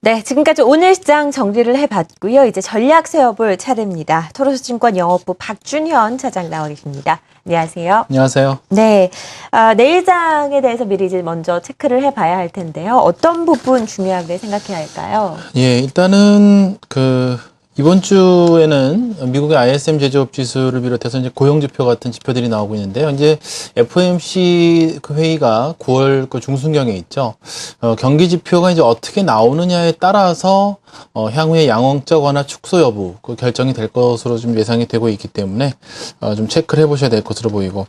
네, 지금까지 오늘 시장 정리를 해봤고요. 이제 전략 세워볼 차례입니다. 토로스증권 영업부 박준현 차장 나와 계십니다. 안녕하세요. 안녕하세요. 네, 내일장에 대해서 미리 이제 먼저 체크를 해봐야 할 텐데요. 어떤 부분 중요하게 생각해야 할까요? 예, 일단은 이번 주에는 미국의 ISM 제조업 지수를 비롯해서 이제 고용 지표 같은 지표들이 나오고 있는데요. 이제 FOMC 회의가 9월 중순경에 있죠. 경기 지표가 이제 어떻게 나오느냐에 따라서 향후에 양호적 완화 축소 여부 결정이 될 것으로 좀 예상이 되고 있기 때문에 좀 체크를 해보셔야 될 것으로 보이고,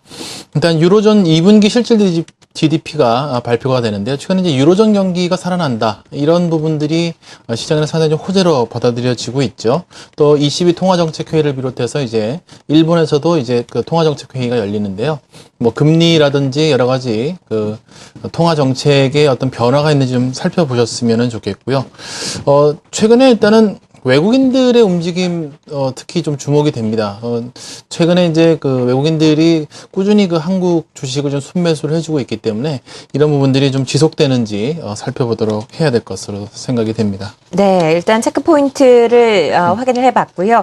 일단 유로존 2분기 실질 GDP가 발표가 되는데요. 최근에 이제 유로존 경기가 살아난다, 이런 부분들이 시장에는 상당히 좀 호재로 받아들여지고 있죠. 또 ECB 통화정책회의를 비롯해서 이제 일본에서도 이제 통화정책회의가 열리는데요. 뭐 금리라든지 여러 가지 통화정책에 어떤 변화가 있는지 좀 살펴보셨으면 좋겠고요. 최근에 일단은 외국인들의 움직임 특히 좀 주목이 됩니다. 최근에 이제 외국인들이 꾸준히 한국 주식을 좀 순매수를 해주고 있기 때문에 이런 부분들이 좀 지속되는지 살펴보도록 해야 될 것으로 생각이 됩니다. 네, 일단 체크 포인트를 확인을 해봤고요.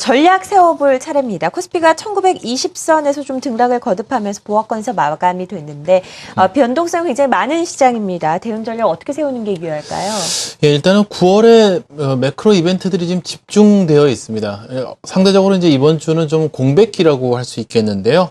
전략 세워볼 차례입니다. 코스피가 1920선에서 좀 등락을 거듭하면서 보합권에서 마감이 됐는데 변동성이 굉장히 많은 시장입니다. 대응 전략 어떻게 세우는 게 유효할까요? 예, 일단은 9월에 매크로 이벤트들이 지금 집중되어 있습니다. 상대적으로 이제 이번 주는 좀 공백기라고 할 수 있겠는데요.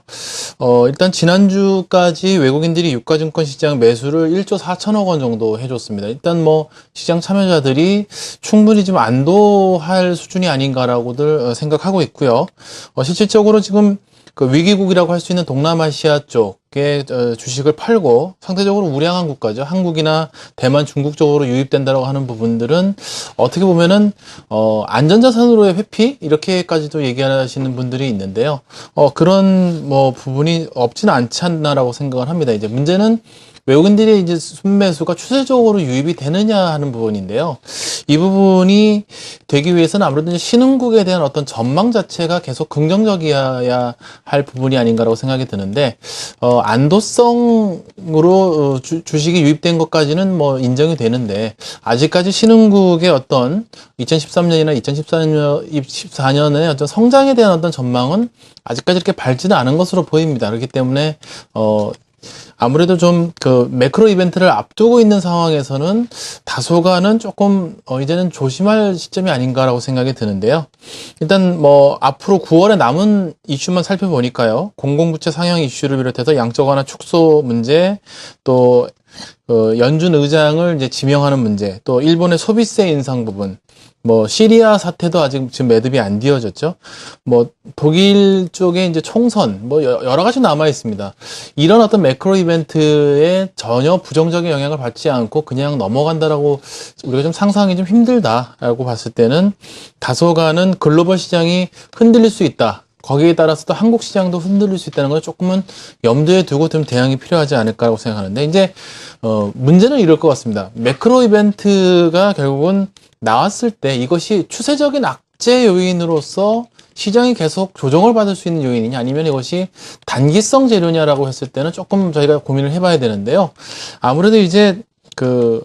일단 지난주까지 외국인들이 유가증권 시장 매수를 1조 4천억 원 정도 해줬습니다. 일단 뭐 시장 참여자들이 충분히 좀 안도할 수준이 아닌가라고들 생각하고 있고요. 실질적으로 지금 위기국이라고 할 수 있는 동남아시아 쪽에 주식을 팔고 상대적으로 우량한 국가죠. 한국이나 대만, 중국 쪽으로 유입된다고 하는 부분들은 어떻게 보면은 안전자산으로의 회피 이렇게까지도 얘기하시는 분들이 있는데요. 그런 부분이 없지는 않지 않나라고 생각을 합니다. 이제 문제는 외국인들의 이제 순매수가 추세적으로 유입이 되느냐 하는 부분인데요. 이 부분이 되기 위해서는 아무래도 이제 신흥국에 대한 어떤 전망 자체가 계속 긍정적이어야 할 부분이 아닌가라고 생각이 드는데, 안도성으로 주식이 유입된 것까지는 인정이 되는데, 아직까지 신흥국의 어떤 2013년이나 2014년의 어떤 성장에 대한 어떤 전망은 아직까지 이렇게 밝지는 않은 것으로 보입니다. 그렇기 때문에 아무래도 좀 매크로 이벤트를 앞두고 있는 상황에서는 다소간은 조금 이제는 조심할 시점이 아닌가라고 생각이 드는데요. 일단 앞으로 9월에 남은 이슈만 살펴보니까요. 공공부채 상향 이슈를 비롯해서 양적 완화 축소 문제, 또 연준 의장을 이제 지명하는 문제, 또 일본의 소비세 인상 부분, 시리아 사태도 아직 지금 매듭이 안 되어졌죠. 독일 쪽에 이제 총선, 여러 가지 남아 있습니다. 이런 어떤 매크로 이벤트에 전혀 부정적인 영향을 받지 않고 그냥 넘어간다라고 우리가 좀 상상하기 좀 힘들다라고 봤을 때는 다소간은 글로벌 시장이 흔들릴 수 있다. 거기에 따라서 또 한국 시장도 흔들릴 수 있다는 걸 조금은 염두에 두고 좀 대응이 필요하지 않을까라고 생각하는데, 이제 문제는 이럴 것 같습니다. 매크로 이벤트가 결국은 나왔을 때 이것이 추세적인 악재 요인으로서 시장이 계속 조정을 받을 수 있는 요인이냐, 아니면 이것이 단기성 재료냐라고 했을 때는 조금 저희가 고민을 해봐야 되는데요. 아무래도 이제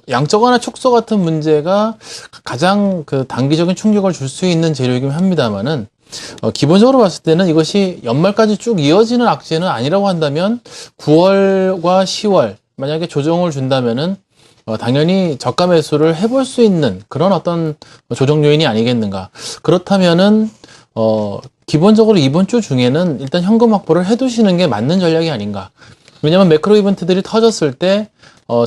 양적 완화 축소 같은 문제가 가장 단기적인 충격을 줄 수 있는 재료이긴 합니다만은, 기본적으로 봤을 때는 이것이 연말까지 쭉 이어지는 악재는 아니라고 한다면 9월과 10월 만약에 조정을 준다면은 당연히 저가 매수를 해볼 수 있는 그런 어떤 조정 요인이 아니겠는가. 그렇다면은 기본적으로 이번 주 중에는 일단 현금 확보를 해두시는 게 맞는 전략이 아닌가. 왜냐하면 매크로 이벤트들이 터졌을 때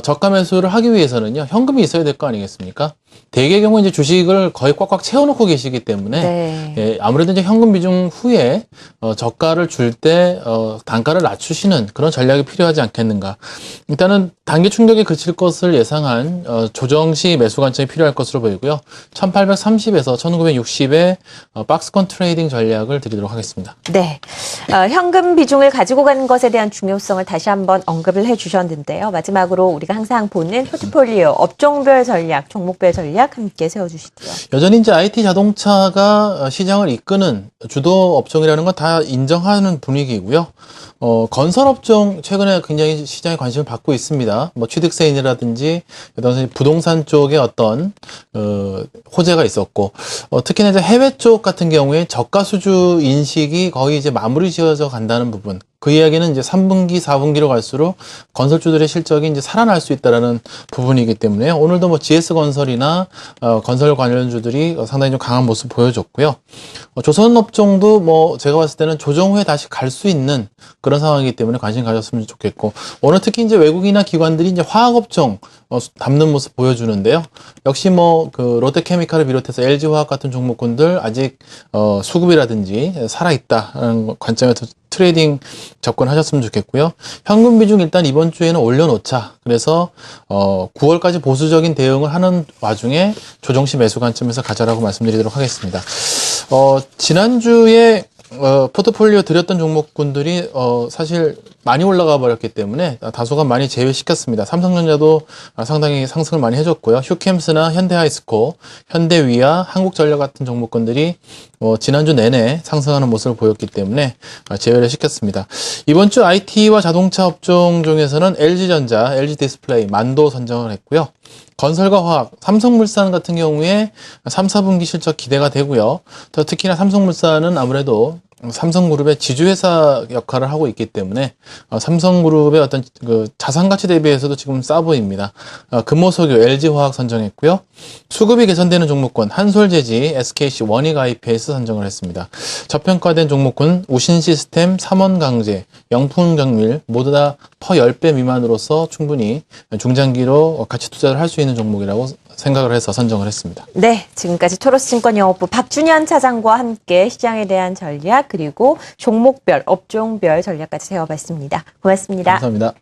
저가 매수를 하기 위해서는요, 현금이 있어야 될 거 아니겠습니까? 대개의 경우 이제 주식을 거의 꽉꽉 채워놓고 계시기 때문에, 네. 예, 아무래도 이제 현금 비중 후에 저가를 줄 때 단가를 낮추시는 그런 전략이 필요하지 않겠는가. 일단은 단기 충격에 그칠 것을 예상한 조정 시 매수 관점이 필요할 것으로 보이고요. 1830에서 1960의 박스권 트레이딩 전략을 드리도록 하겠습니다. 네, 현금 비중을 가지고 가는 것에 대한 중요성을 다시 한번 언급을 해주셨는데요. 마지막으로 우리가 항상 보는 포트폴리오, 업종별 전략, 종목별 전략 함께 세워주시고요. 여전히 이제 IT 자동차가 시장을 이끄는 주도 업종이라는 건 다 인정하는 분위기고요. 건설업종 최근에 굉장히 시장에 관심을 받고 있습니다. 뭐 취득세인이라든지 부동산 쪽에 어떤 호재가 있었고, 특히나 이제 해외 쪽 같은 경우에 저가 수주 인식이 거의 이제 마무리 지어져 간다는 부분. 그 이야기는 이제 3분기, 4분기로 갈수록 건설주들의 실적이 이제 살아날 수 있다라는 부분이기 때문에 오늘도 뭐 GS건설이나 건설 관련주들이 상당히 좀 강한 모습 보여줬고요. 조선업종도 뭐 제가 봤을 때는 조정 후에 다시 갈 수 있는 그런 상황이기 때문에 관심 가졌으면 좋겠고, 오늘 특히 이제 외국이나 기관들이 이제 화학업종 담는 모습 보여주는데요. 역시 뭐 그 롯데케미칼을 비롯해서 LG화학 같은 종목군들 아직 수급이라든지 살아있다는 관점에서 트레이딩 접근하셨으면 좋겠고요. 현금 비중 일단 이번 주에는 올려놓자. 그래서 9월까지 보수적인 대응을 하는 와중에 조정시 매수 관점에서 가자라고 말씀드리도록 하겠습니다. 지난주에 포트폴리오 드렸던 종목군들이 사실 많이 올라가 버렸기 때문에 다소간 많이 제외시켰습니다. 삼성전자도 상당히 상승을 많이 해줬고요. 휴캠스나 현대하이스코, 현대위아, 한국전력 같은 종목군들이 지난주 내내 상승하는 모습을 보였기 때문에 제외를 시켰습니다. 이번 주 IT와 자동차 업종 중에서는 LG전자, LG디스플레이, 만도 선정을 했고요. 건설과 화학, 삼성물산 같은 경우에 3, 4분기 실적 기대가 되고요. 더 특히나 삼성물산은 아무래도 삼성그룹의 지주회사 역할을 하고 있기 때문에 삼성그룹의 어떤 그 자산가치 대비해서도 지금 싸 보입니다. 금호석유, LG화학 선정했고요. 수급이 개선되는 종목군 한솔재지, SKC, 원익IPS 선정을 했습니다. 저평가된 종목군 우신시스템, 삼원강제, 영풍정밀 모두 다 퍼 10배 미만으로서 충분히 중장기로 가치 투자를 할 수 있는 종목이라고 생각을 해서 선정을 했습니다. 네, 지금까지 토로스증권영업부 박준현 차장과 함께 시장에 대한 전략 그리고 종목별, 업종별 전략까지 세워봤습니다. 고맙습니다. 감사합니다.